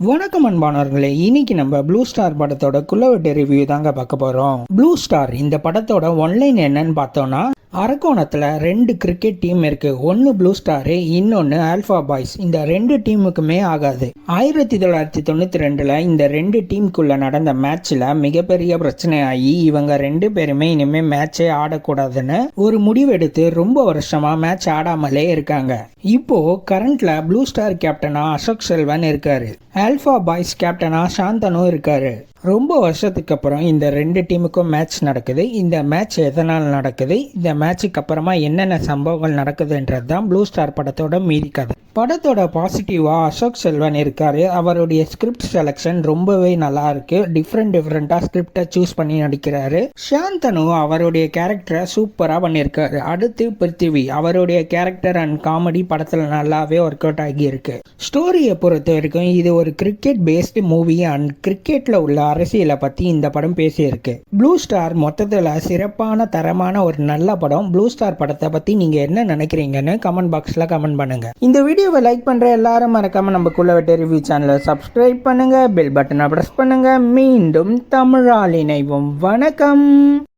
வணக்கம் அன்பானவர்களே, இன்னைக்கு நம்ம ப்ளூ ஸ்டார் படத்தோட குள்ளவெட்டு ரிவ்யூ தாங்க பார்க்க போறோம். ப்ளூ ஸ்டார் இந்த படத்தோட ஒன்லைன் என்னன்னு பார்த்தோம்னா, அரக்கோணத்தில் 2 கிரிக்கெட் டீம் இருக்கு. ஒன்று ப்ளூ ஸ்டாரு, இன்னொன்று ஆல்ஃபா பாய்ஸ். இந்த 2 டீமுக்குமே ஆகாது. 1992 இந்த 2 டீமுக்குள்ள நடந்த மேட்ச்ல மிகப்பெரிய பிரச்சனை ஆகி இவங்க 2 பேருமே இனிமே மேட்சே ஆடக்கூடாதுன்னு ஒரு முடிவெடுத்து ரொம்ப வருஷமா மேட்ச் ஆடாமலே இருக்காங்க. இப்போ கரண்ட்ல ப்ளூ ஸ்டார் கேப்டனா அசோக் செல்வன் இருக்காரு. ஆல்ஃபா பாய்ஸ் கேப்டனா சாந்தனு இருக்காரு. ரொம்ப வருஷத்துக்கு அப்புறம் இந்த 2 டீமுக்கும் மேட்ச் நடக்குது. இந்த மேட்ச் எதனால் நடக்குது, இந்த மேட்சுக்கு அப்புறமா என்னென்ன சம்பவங்கள் நடக்குதுன்றது தான் ப்ளூ ஸ்டார் படத்தோட மீதி கதை. படத்தோட பாசிட்டிவா அசோக் செல்வன் இருக்காரு. அவருடைய ஸ்கிரிப்ட் செலெக்ஷன் ரொம்பவே நல்லா இருக்கு. டிஃப்ரெண்டா ஸ்கிரிப்டை சூஸ் பண்ணி நடிக்கிறாரு. சாந்தனு அவருடைய கேரக்டரை சூப்பரா பண்ணியிருக்காரு. அடுத்து பிருத்திவி அவருடைய கேரக்டர் அண்ட் காமெடி படத்துல நல்லாவே ஒர்க் அவுட் ஆகி இருக்கு. ஸ்டோரியை பொறுத்த வரைக்கும் இது ஒரு கிரிக்கெட் பேஸ்டு மூவி அண்ட் கிரிக்கெட்ல உள்ள அரசியலை பத்தி இந்த படம் பேசியிருக்கு. ப்ளூ ஸ்டார் மொத்தத்துல சிறப்பான தரமான ஒரு நல்ல படம். ப்ளூ ஸ்டார் படத்தை பத்தி நீங்க என்ன நினைக்கிறீங்கன்னு கமெண்ட் பாக்ஸ்ல கமெண்ட் பண்ணுங்க. இந்த வீடியோவை லைக் பண்ற எல்லாரும் மறக்காம நம்ம குள்ளவெட்டு ரிவ்யூ சேனலை சப்ஸ்கிரைப் பண்ணுங்க, பெல் பட்டனை பிரஸ் பண்ணுங்க. மீண்டும் தமிழால் இணைவோம். வணக்கம்.